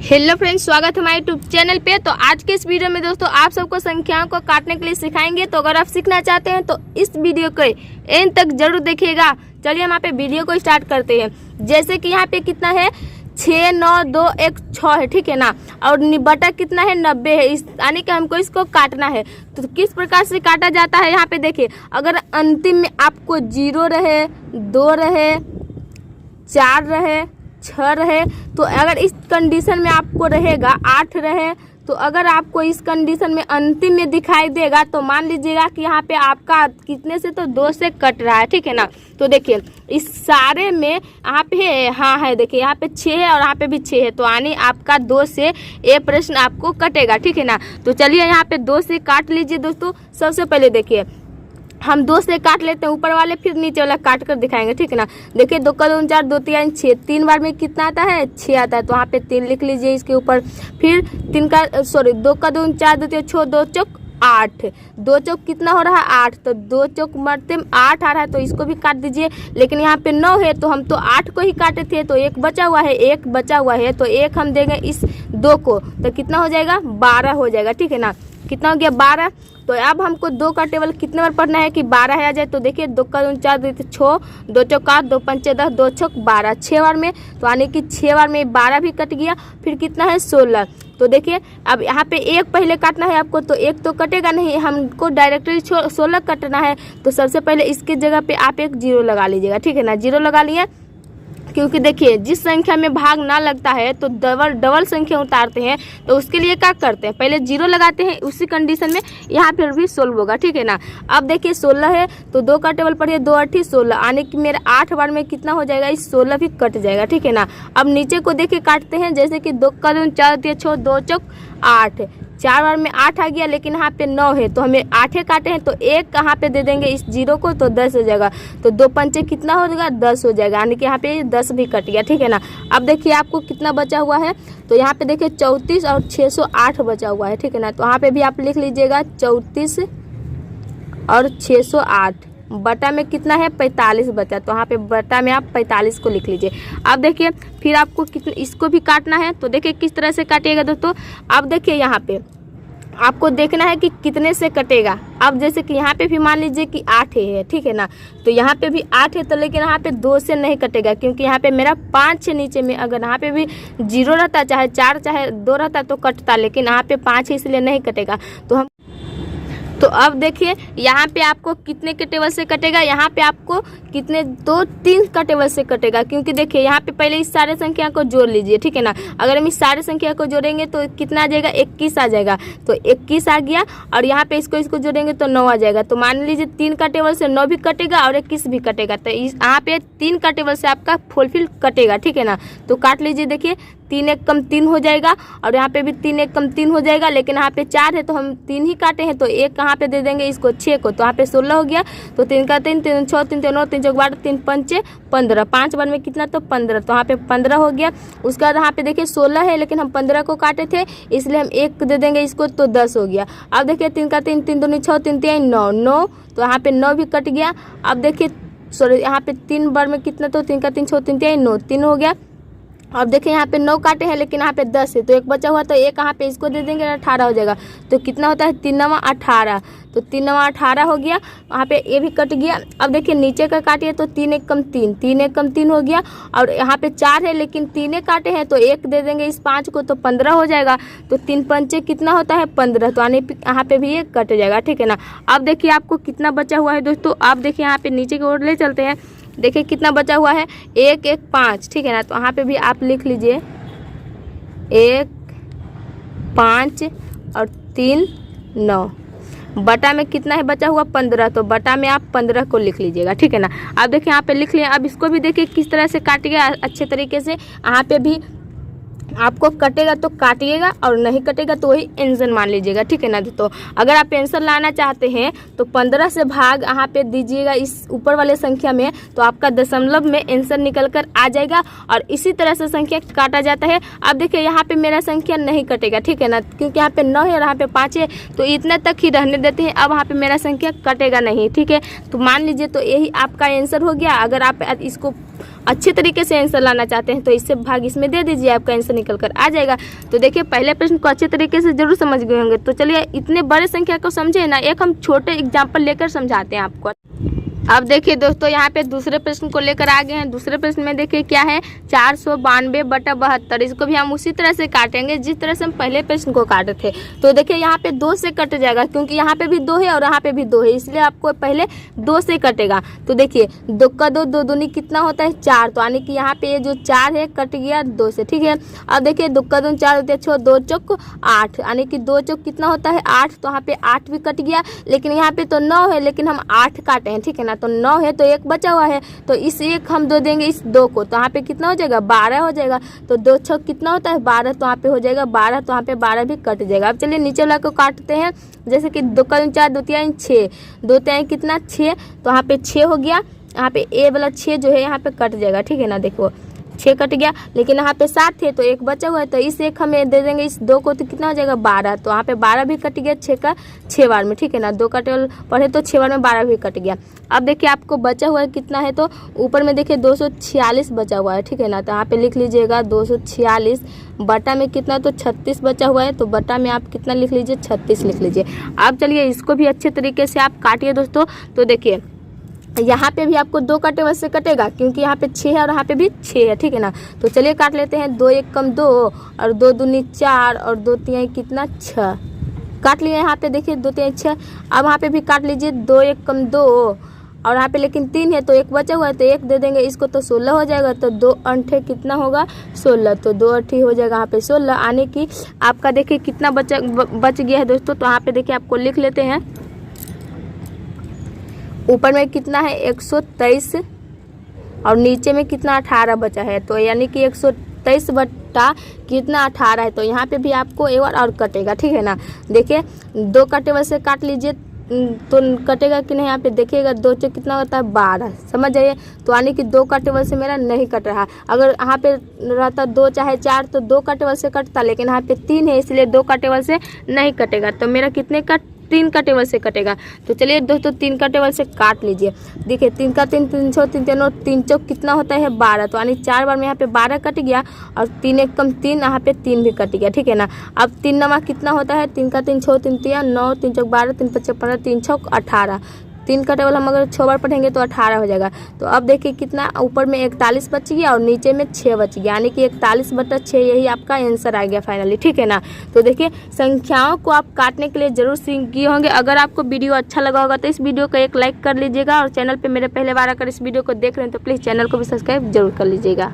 Hello friends, स्वागत है हमारे यूट्यूब चैनल पे। तो आज के इस वीडियो में दोस्तों आप सबको संख्याओं को काटने के लिए सिखाएंगे। तो अगर आप सीखना चाहते हैं तो इस वीडियो को एंड तक जरूर देखिएगा। चलिए हम यहाँ पे वीडियो को स्टार्ट करते हैं। जैसे कि यहाँ पे कितना है 6, 9, 2, 1, 6 है, ठीक है ना। और बटा कितना है 90 है, इस यानी कि हमको इसको काटना है। तो किस प्रकार से काटा जाता है यहाँ पे देखिए। अगर अंतिम में आपको 0 रहे, 2 रहे, 4 रहे, 6 रहे, तो अगर इस कंडीशन में आपको रहेगा 8 रहे, तो अगर आपको इस कंडीशन में अंतिम में दिखाई देगा तो मान लीजिएगा कि यहाँ पे आपका कितने से तो 2 से कट रहा है, ठीक है ना। तो देखिए इस सारे में यहाँ पे हाँ है, देखिए यहाँ पे 6 है और यहाँ पे भी 6 है, तो यानी आपका 2 से ये प्रश्न आपको कटेगा, ठीक है ना। तो चलिए यहाँ पे 2 से काट लीजिए दोस्तों। सबसे पहले देखिए हम 2 से काट लेते हैं ऊपर वाले, फिर नीचे वाला काट कर दिखाएंगे, ठीक है ना। देखिए 2 का 2 4, 2 3 6, 3 बार में कितना आता है 6 आता है, तो वहाँ पे 3 लिख लीजिए इसके ऊपर। फिर 2 का 2 4, 2 3 6, 2 चौक 8, 2 चौक कितना हो रहा है 8, तो 2 चौक मरते 8 आ रहा है, तो इसको भी काट दीजिए। लेकिन यहाँ पे 9 है तो हम तो 8 को ही काटे थे, तो एक बचा हुआ है, एक बचा हुआ है, तो एक हम देंगे इस 2 को, तो कितना हो जाएगा 12 हो जाएगा, ठीक है ना। कितना हो गया 12। तो अब हमको 2 का टेबल कितने बार पढ़ना है कि 12 है आ जाए। तो देखिए 2 का 2 4, 2 6, 2 चौक 8, 2 पंचे 10, 2 छक 12, 6 बार में, तो यानी कि 6 बार में 12 भी कट गया। फिर कितना है 16। तो देखिए अब यहाँ पे एक पहले काटना है आपको, तो एक तो कटेगा नहीं, हमको डायरेक्टली 16 कटना है। तो सबसे पहले इसके जगह पे आप एक 0 लगा लीजिएगा, ठीक है ना। 0 लगा लिए, क्योंकि देखिए जिस संख्या में भाग ना लगता है तो डबल संख्या उतारते हैं। तो उसके लिए क्या करते हैं, पहले 0 लगाते हैं, उसी कंडीशन में यहाँ पर भी 16 होगा, ठीक है ना। अब देखिए 16 है तो 2 का टेबल पढ़िए, 2 8 16, यानी कि मेरा 8 बार में कितना हो जाएगा, इस 16 भी कट जाएगा, ठीक है ना। अब नीचे को देखिए काटते हैं, जैसे कि 2 का 2 4, 3 6, 2 चौक 8, 4 बार में 8 आ गया, लेकिन यहाँ पे 9 है तो हमें 8 काटे हैं, तो एक कहाँ पे दे देंगे इस 0 को, तो 10 हो जाएगा। तो 2 पंचे कितना हो जाएगा 10 हो जाएगा, यानी कि यहाँ पे 10 भी कट गया, ठीक है ना। अब देखिए आपको कितना बचा हुआ है, तो यहाँ पे देखिए 34 और 608 बचा हुआ है, ठीक है ना। तो यहाँ पे भी आप लिख लीजिएगा 34 और 608, बटा में कितना है 45 बचा, तो यहाँ पे बटा में आप 45 को लिख लीजिए। अब देखिए फिर आपको कितने इसको भी काटना है, तो देखिए किस तरह से काटिएगा दोस्तों। अब देखिए यहाँ पे आपको देखना है कि कितने से कटेगा। अब जैसे कि यहाँ पे भी मान लीजिए कि 8 है, ठीक है ना। तो यहाँ पे भी 8 है, तो लेकिन यहाँ पे 2 से नहीं कटेगा, क्योंकि यहाँ पे मेरा 5 है नीचे में। अगर यहाँ पे भी 0 रहता, चाहे 4 चाहे 2 रहता तो कटता, लेकिन यहाँ पे 5 है इसलिए नहीं कटेगा। तो अब देखिए यहाँ पे आपको कितने के टेबल से कटेगा, यहाँ पे आपको कितने 2 3 का टेबल से कटेगा, क्योंकि देखिए यहाँ पे पहले इस सारे संख्या को जोड़ लीजिए, ठीक है ना। अगर हम इस सारे संख्या को जोड़ेंगे तो कितना आ जाएगा 21 आ जाएगा, तो 21 आ गया। और यहाँ पे इसको जोड़ेंगे तो 9 आ जाएगा। तो मान लीजिए 3 का टेबल से 9 भी कटेगा और 21 भी कटेगा, तो यहाँ पे 3 का टेबल से आपका फुलफिल कटेगा, ठीक है ना। तो काट लीजिए, देखिए 3 1 कम 3 हो जाएगा, और यहाँ पे भी 3 1 कम 3 हो जाएगा, लेकिन यहाँ पे 4 है तो हम 3 ही काटे हैं, तो एक कहाँ पे दे देंगे इसको 6 को, तो यहाँ पे 16 हो गया। तो 3 का 3, 3 6, 3 9, 3 चौक 12, 3 पंचे 15, 5 बार में कितना तो 15, तो यहाँ पे 15 हो गया। उसके बाद यहाँ पे देखिए 16 है, लेकिन हम 15 को काटे थे, इसलिए हम 1 दे देंगे इसको, तो 10 हो गया। अब देखिए 3 का 3, 3 2 6, 3 3 9, 9, तो यहाँ पे 9 भी कट गया। अब देखिए सॉरी यहाँ पे 3 बार में कितना तो 3 का 3 6, 3 3 9, 3 हो गया। अब देखिए यहाँ पे 9 काटे हैं, लेकिन यहाँ पे 10 है, तो एक बचा हुआ, तो एक यहाँ पे इसको दे देंगे 18 हो जाएगा। तो कितना होता है 3 9 18, तो 3 9 18 हो गया। वहाँ पे ये भी कट गया। अब देखिए नीचे का काटिए, तो 3 1 कम 3, 3 1 कम 3 हो गया। और यहाँ पे 4 है, लेकिन 3 काटे हैं, तो एक दे देंगे इस 5 को, तो 15 हो जाएगा। तो 3 पंचे कितना होता है 15, तो यहाँ पे भी ये कट जाएगा, ठीक है ना। अब देखिए आपको कितना बचा हुआ है दोस्तों। अब देखिए यहाँ पे नीचे की ओर ले चलते हैं, देखिए कितना बचा हुआ है 1 1 5, ठीक है ना। तो यहाँ पे भी आप लिख लीजिए 1 5 और 3 9, बटा में कितना है बचा हुआ 15, तो बटा में आप 15 को लिख लीजिएगा, ठीक है ना। अब देखिए यहाँ पे लिख लिया। अब इसको भी देखिए किस तरह से काटिएगा अच्छे तरीके से। यहाँ पे भी आपको कटेगा तो काटिएगा, और नहीं कटेगा तो वही आंसर मान लीजिएगा, ठीक है ना। तो अगर आप आंसर लाना चाहते हैं तो 15 से भाग यहाँ पे दीजिएगा इस ऊपर वाले संख्या में, तो आपका दशमलव में आंसर निकल कर आ जाएगा। और इसी तरह से संख्या काटा जाता है। अब देखिए यहाँ पे मेरा संख्या नहीं कटेगा, ठीक है ना, क्योंकि यहाँ पे 9 है और यहाँ पे 5 है, तो इतना तक ही रहने देते हैं। अब यहाँ पे मेरा संख्या कटेगा नहीं, ठीक है। तो मान लीजिए तो यही आपका आंसर हो गया। अगर आप इसको अच्छे तरीके से आंसर लाना चाहते हैं तो इससे भाग इसमें दे दीजिए, आपका आंसर निकल कर आ जाएगा। तो देखिए पहले प्रश्न को अच्छे तरीके से जरूर समझ गए होंगे। तो चलिए इतने बड़े संख्या को समझे ना, एक हम छोटे एग्जाम्पल लेकर समझाते हैं आपको। अब देखिए दोस्तों यहाँ पे दूसरे प्रश्न को लेकर आ गए हैं। दूसरे प्रश्न में देखिए क्या है, 492/72। इसको भी हम उसी तरह से काटेंगे जिस तरह से हम पहले प्रश्न को काटे थे। तो देखिए यहाँ पे 2 से कट जाएगा, क्योंकि यहाँ पे भी 2 है और यहाँ पे भी 2 है, इसलिए आपको पहले 2 से कटेगा। तो देखिए 2 का 2, 2 दूनी कितना होता है 4, तो यानी कि यहाँ पे ये जो 4 है कट गया 2 से, ठीक है। अब देखिए 2 का 2 4 होते हैं 6, 2 चौक 8, यानी कि 2 चौक कितना होता है 8, तो यहाँ पे 8 भी कट गया। लेकिन यहाँ पे तो 9 है, लेकिन हम 8 काटे हैं, ठीक है ना। तो 9 है तो 1 बचा हुआ है, तो इस 1 हम 2 देंगे इस 2 को, तो यहाँ पे कितना हो जाएगा 12 हो जाएगा। तो 2 छक कितना होता है 12, तो यहाँ पे हो जाएगा 12, तो यहाँ पे 12 भी कट जाएगा। अब चलिए नीचे वाला को काटते हैं। जैसे कि 2 का 4, 2 तिहाई 6, 2 तिहाई कितना 6, तो यहाँ पे 6 हो गया। यहाँ पे ए वाला 6 जो है यहाँ पे कट जाएगा, ठीक है ना। देखो 6 कट गया, लेकिन यहाँ पे 7 है तो 1 बचा हुआ है, तो इस 1 हमें दे देंगे इस 2 को, तो कितना हो जाएगा 12, तो यहाँ पे 12 भी कट गया 6 का 6 बार में, ठीक है ना। 2 का टेबल पढ़े तो 6 बार में 12 भी कट गया। अब देखिए आपको बचा हुआ है कितना है, तो ऊपर में देखिए 246 बचा हुआ है, ठीक है ना। तो यहाँ पे लिख लीजिएगा 246, बटा में कितना तो 36 बचा हुआ है, तो बटा में आप कितना लिख लीजिए 36 लिख लीजिए। अब चलिए इसको भी अच्छे तरीके से आप काटिए दोस्तों। तो देखिए यहाँ पे भी आपको 2 का टेबल से कटेगा, क्योंकि यहाँ पे 6 है और यहाँ पे भी 6 है, ठीक है ना। तो चलिए काट लेते हैं। 2 1 कम 2 और 2 दूनी 4 और 2 तिहाई कितना 6, काट लिए यहाँ पे देखिए 2 तिहाई 6। अब यहाँ पे भी काट लीजिए 2 1 कम 2 और यहाँ पे लेकिन 3 है तो 1 बचा हुआ है, तो 1 दे देंगे इसको, तो 16 हो जाएगा। तो 2 अंठे कितना होगा 16, तो 2 अंठे हो जाएगा यहाँ पे 16, आने की आपका देखिए कितना बच गया है दोस्तों। तो यहाँ पे देखिए आपको लिख लेते हैं, ऊपर में कितना है 123 और नीचे में कितना 18 बचा है, तो यानी कि 123 बटा कितना 18 है। तो यहाँ पे भी आपको एक बार और कटेगा, ठीक है ना। देखिए 2 का टेबल से काट लीजिए तो कटेगा कि नहीं, यहाँ पे देखिएगा 2 से कितना होता है 12, समझ जाइए। तो यानी कि 2 का टेबल से मेरा नहीं कट रहा। अगर यहाँ पे रहता 2 चाहे 4 तो 2 का टेबल से कटता, लेकिन यहाँ पे 3 है इसलिए 2 का टेबल से नहीं कटेगा। तो मेरा कितने का 3 का टेबल से कटेगा। तो चलिए दोस्तों 3 का टेबल से काट लीजिए। देखिए 3 का 3 3 छो 3 3 3 चौक कितना होता है 12, तो यानी 4 बार में यहाँ पे 12 कट गया और 3 1 कम 3, यहाँ पे 3 भी कट गया, ठीक है ना। अब 3 नमा कितना होता है, 3 का 3 छो 3 तिया 9, 3 चौक 12, 3 5 15, 3 छौक 18। 3 का टेबल हम अगर 6 बार पढ़ेंगे तो 18 हो जाएगा। तो अब देखिए कितना ऊपर में 41 बच गया और नीचे में 6 बच गया, यानी कि 41/6 यही आपका आंसर आ गया फाइनली, ठीक है ना। तो देखिए संख्याओं को आप काटने के लिए जरूर सीख गए होंगे। अगर आपको वीडियो अच्छा लगा होगा तो इस वीडियो को एक लाइक कर लीजिएगा और चैनल पे मेरे पहले बार अगर इस वीडियो को देख रहे हैं तो प्लीज़ चैनल को भी सब्सक्राइब जरूर कर लीजिएगा।